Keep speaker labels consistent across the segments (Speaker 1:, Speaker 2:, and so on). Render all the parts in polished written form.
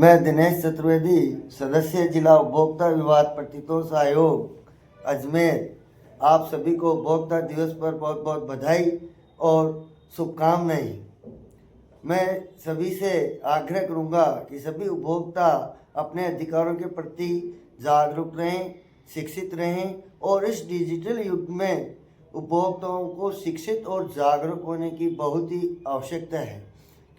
Speaker 1: मैं दिनेश चतुर्वेदी, सदस्य जिला उपभोक्ता विवाद प्रतितोष आयोग अजमेर, आप सभी को उपभोक्ता दिवस पर बहुत बहुत बधाई और शुभकामनाएं। मैं सभी से आग्रह करूंगा कि सभी उपभोक्ता अपने अधिकारों के प्रति जागरूक रहें, शिक्षित रहें और इस डिजिटल युग में उपभोक्ताओं को शिक्षित और जागरूक होने की बहुत ही आवश्यकता है,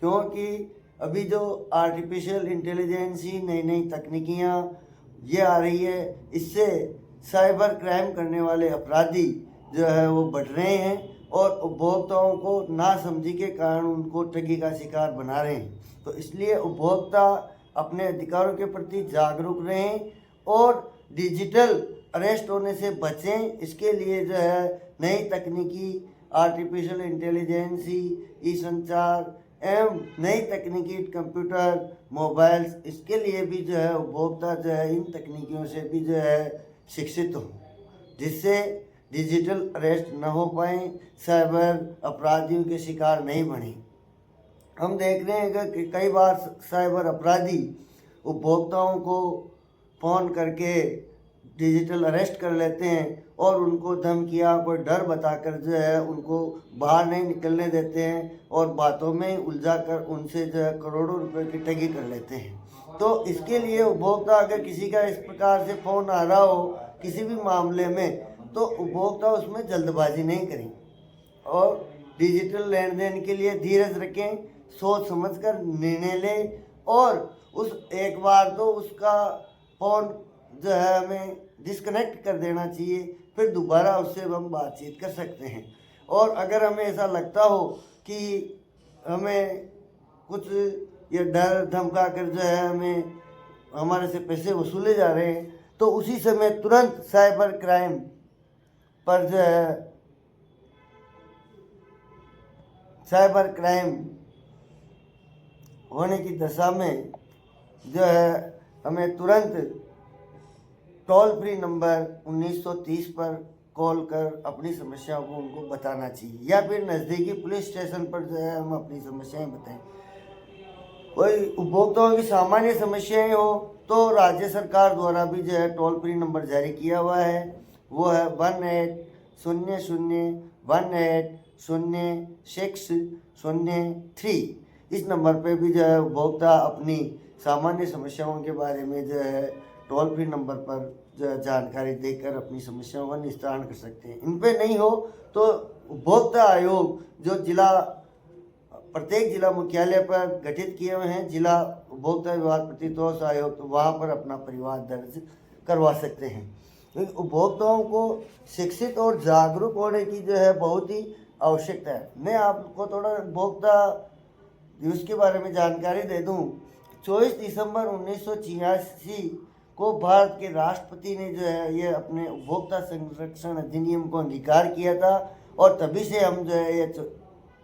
Speaker 1: क्योंकि अभी जो आर्टिफिशियल इंटेलिजेंस ही नई नई तकनीकियाँ ये आ रही है, इससे साइबर क्राइम करने वाले अपराधी जो है वो बढ़ रहे हैं और उपभोक्ताओं को नासमझी के कारण उनको ठगी का शिकार बना रहे हैं। तो इसलिए उपभोक्ता अपने अधिकारों के प्रति जागरूक रहें और डिजिटल अरेस्ट होने से बचें। इसके लिए जो है नई तकनीकी, आर्टिफिशियल इंटेलिजेंस, ई संचार एवं नई तकनीकी, कंप्यूटर, मोबाइल्स, इसके लिए भी जो है उपभोक्ता जो है इन तकनीकियों से भी जो है शिक्षित हो, जिससे डिजिटल अरेस्ट न हो पाए, साइबर अपराधियों के शिकार नहीं बने। हम देख रहे हैं कि कई बार साइबर अपराधी उपभोक्ताओं को फ़ोन करके डिजिटल अरेस्ट कर लेते हैं और उनको धमकियाँ, कोई डर बताकर जो है उनको बाहर नहीं निकलने देते हैं और बातों में उलझा कर उनसे जो है करोड़ों रुपए की ठगी कर लेते हैं। तो इसके लिए उपभोक्ता अगर किसी का इस प्रकार से फ़ोन आ रहा हो किसी भी मामले में, तो उपभोक्ता उसमें जल्दबाजी नहीं करें और डिजिटल लेन देन के लिए धीरज रखें, सोच समझकर निर्णय लें और उस एक बार तो उसका फ़ोन जो है हमें डिस्कनेक्ट कर देना चाहिए, फिर दोबारा उससे हम बातचीत कर सकते हैं। और अगर हमें ऐसा लगता हो कि हमें कुछ ये डर धमका कर जो है हमें हमारे से पैसे वसूले जा रहे हैं, तो उसी समय तुरंत साइबर क्राइम पर जो है साइबर क्राइम होने की दशा में जो है हमें तुरंत टोल फ्री नंबर 1930 पर कॉल कर अपनी समस्याओं को उनको बताना चाहिए, या फिर नज़दीकी पुलिस स्टेशन पर जो है हम अपनी समस्याएं बताएं। कोई उपभोक्ताओं की सामान्य समस्याएं हो तो राज्य सरकार द्वारा भी जो है टोल फ्री नंबर जारी किया हुआ है, वो है 1800-18-0-603। इस नंबर पे भी जो है उपभोक्ता अपनी सामान्य समस्याओं के बारे में जो है टोल फ्री नंबर पर जो है जानकारी देकर अपनी समस्याओं का निस्तारण कर सकते हैं। इन पे नहीं हो तो उपभोक्ता आयोग जो प्रत्येक जिला मुख्यालय पर गठित किए हुए हैं, जिला उपभोक्ता विवाद प्रतितोष आयोग, तो वहाँ पर अपना परिवाद दर्ज करवा सकते हैं। तो उपभोक्ताओं को शिक्षित और जागरूक होने की जो है बहुत ही आवश्यकता है। मैं आपको थोड़ा उपभोक्ता दिवस के बारे में जानकारी दे दूं। 24 दिसंबर 1986 को भारत के राष्ट्रपति ने जो है ये अपने उपभोक्ता संरक्षण अधिनियम को अंगीकार किया था और तभी से हम जो है ये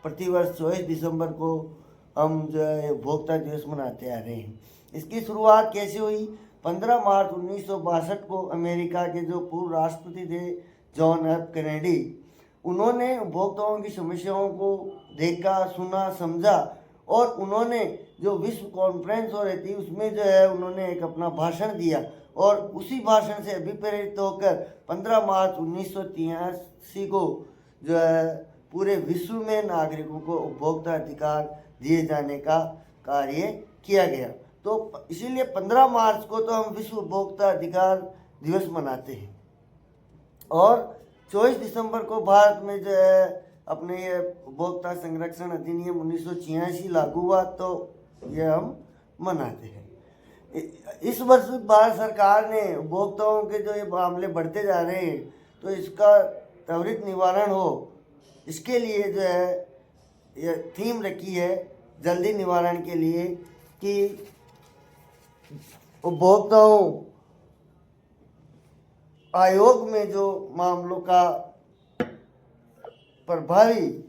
Speaker 1: प्रतिवर्ष 24 दिसंबर को हम जो है उपभोक्ता दिवस मनाते आ रहे हैं। इसकी शुरुआत कैसे हुई? 15 मार्च 1962 को अमेरिका के जो पूर्व राष्ट्रपति थे जॉन एफ कैनेडी, उन्होंने उपभोक्ताओं की समस्याओं को देखा, सुना, समझा और उन्होंने जो विश्व कॉन्फ्रेंस हो रही थी उसमें जो है उन्होंने एक अपना भाषण दिया और उसी भाषण से अभिप्रेरित होकर 15 मार्च 1983 को जो है पूरे विश्व में नागरिकों को उपभोक्ता अधिकार दिए जाने का कार्य किया गया। तो इसीलिए 15 मार्च को तो हम विश्व उपभोक्ता अधिकार दिवस मनाते हैं और 24 दिसंबर को भारत में जो है अपने ये उपभोक्ता संरक्षण अधिनियम 1986 लागू हुआ, तो ये हम मनाते हैं। इस वर्ष भारत सरकार ने उपभोक्ताओं के जो ये मामले बढ़ते जा रहे हैं, तो इसका त्वरित निवारण हो, इसके लिए जो है ये थीम रखी है जल्दी निवारण के लिए कि उपभोक्ताओं आयोग में जो मामलों का प्रभावी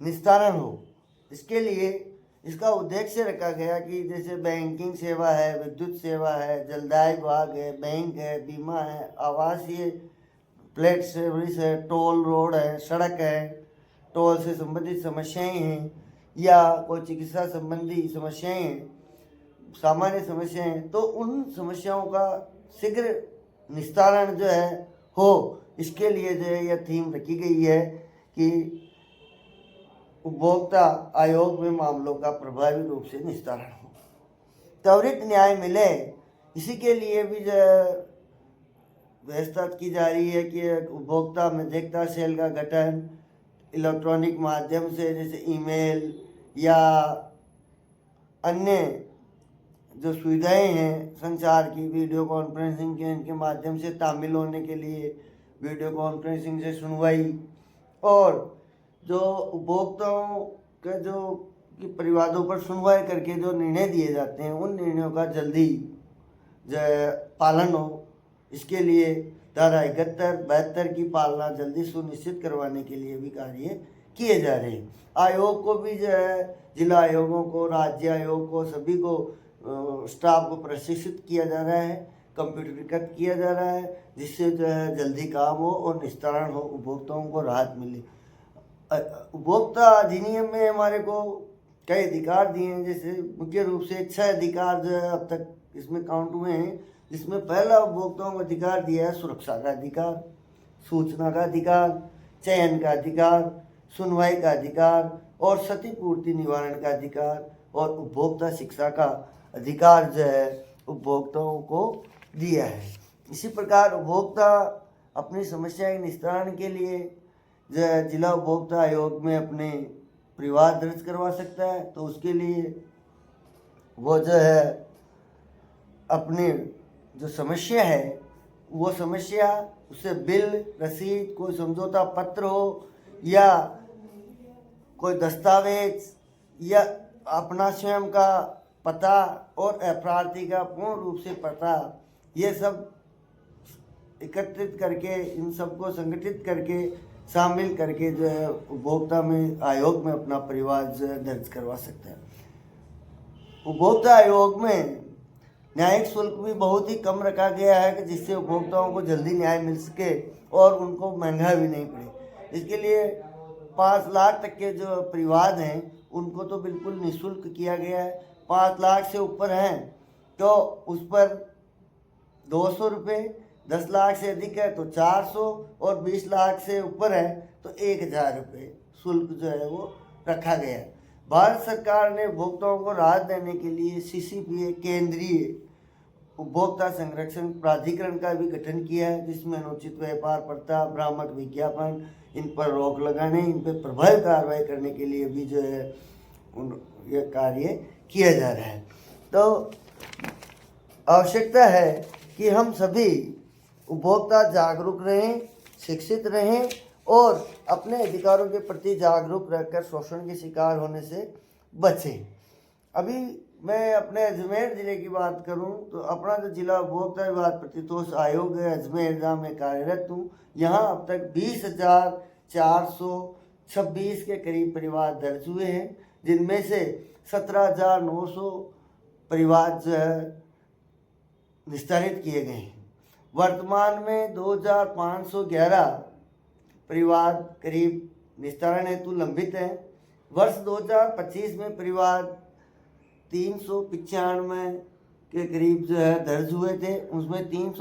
Speaker 1: निस्तारण हो। इसके लिए इसका उद्देश्य रखा गया कि जैसे बैंकिंग सेवा है, विद्युत सेवा है, जलदाय विभाग है, बैंक है, बीमा है, आवासीय प्लेट सर्विस है, टोल रोड है, सड़क है, टोल से संबंधित समस्याएं हैं या कोई चिकित्सा संबंधी समस्याएं हैं, सामान्य समस्याएं हैं, तो उन समस्याओं का शीघ्र निस्तारण जो है हो, इसके लिए जो है यह थीम रखी गई है कि उपभोक्ता आयोग में मामलों का प्रभावी रूप से निस्तारण हो, त्वरित न्याय मिले। इसी के लिए भी जो व्यवस्था की जा रही है कि उपभोक्ता मध्यस्थता सेल का गठन इलेक्ट्रॉनिक माध्यम से, जैसे ईमेल या अन्य जो सुविधाएं हैं संचार की, वीडियो कॉन्फ्रेंसिंग के इनके माध्यम से तामील होने के लिए वीडियो कॉन्फ्रेंसिंग से सुनवाई, और जो उपभोक्ताओं के जो कि परिवादों पर सुनवाई करके जो निर्णय दिए जाते हैं उन निर्णयों का जल्दी जो पालन हो, इसके लिए धारा 71-72 की पालना जल्दी सुनिश्चित करवाने के लिए भी कार्य किए जा रहे हैं। आयोग को भी जो है, जिला आयोगों को, राज्य आयोग को, सभी को स्टाफ को प्रशिक्षित किया जा रहा है, कंप्यूटरीकृत किया जा रहा है, जिससे जो है जल्दी काम हो और निस्तारण हो, उपभोक्ताओं को राहत मिले। उपभोक्ता अधिनियम में हमारे को कई अधिकार दिए हैं, जैसे मुख्य रूप से 6 अधिकार जो है अब तक इसमें काउंट हुए हैं, जिसमें पहला उपभोक्ताओं को अधिकार दिया है सुरक्षा का अधिकार, सूचना का अधिकार, चयन का अधिकार, सुनवाई का अधिकार और क्षतिपूर्ति निवारण का अधिकार, और उपभोक्ता शिक्षा का अधिकार जो है उपभोक्ताओं को दिया है। इसी प्रकार उपभोक्ता अपनी समस्या के निस्तारण के लिए जो है जिला उपभोक्ता आयोग में अपने परिवाद दर्ज करवा सकता है। तो उसके लिए वो जो है अपनी जो समस्या है वो समस्या, उससे बिल, रसीद, कोई समझौता पत्र हो या कोई दस्तावेज या अपना स्वयं का पता और प्रार्थी का पूर्ण रूप से पता, ये सब एकत्रित करके, इन सबको संगठित करके, शामिल करके जो है उपभोक्ता में आयोग में अपना परिवाद जो है दर्ज करवा सकते हैं। उपभोक्ता आयोग में न्यायिक शुल्क भी बहुत ही कम रखा गया है कि जिससे उपभोक्ताओं को जल्दी न्याय मिल सके और उनको महंगा भी नहीं पड़े। इसके लिए 5 लाख तक के जो परिवाद हैं उनको तो बिल्कुल निःशुल्क किया गया है। 5 लाख से ऊपर हैं तो उस पर 200 रुपये, 10 लाख से अधिक है तो 400 और 20 लाख से ऊपर है तो 1000 रुपये शुल्क जो है वो रखा गया है। भारत सरकार ने उपभोक्ताओं को राहत देने के लिए CCPA केंद्रीय उपभोक्ता संरक्षण प्राधिकरण का भी गठन किया है, जिसमें अनुचित व्यापार प्रथा, भ्रामक विज्ञापन, इन पर रोक लगाने, इन पर प्रभावी कार्रवाई करने के लिए भी जो है ये कार्य किया जा रहा है। तो आवश्यकता है कि हम सभी उपभोक्ता जागरूक रहें, शिक्षित रहें और अपने अधिकारों के प्रति जागरूक रहकर शोषण के शिकार होने से बचें। अभी मैं अपने अजमेर ज़िले की बात करूं तो अपना जो जिला उपभोक्ता विवाद प्रतितोष आयोग है अजमेर, जहाँ मैं कार्यरत हूँ, यहाँ अब तक 20,426 के करीब परिवाद दर्ज हुए हैं, जिनमें से 17,900 परिवाद जो है निस्तारित किए गए हैं। वर्तमान में 2,511 परिवाद करीब निस्तारण हेतु लंबित हैं। वर्ष 2025 में परिवाद 395 के करीब जो है दर्ज हुए थे, उसमें 300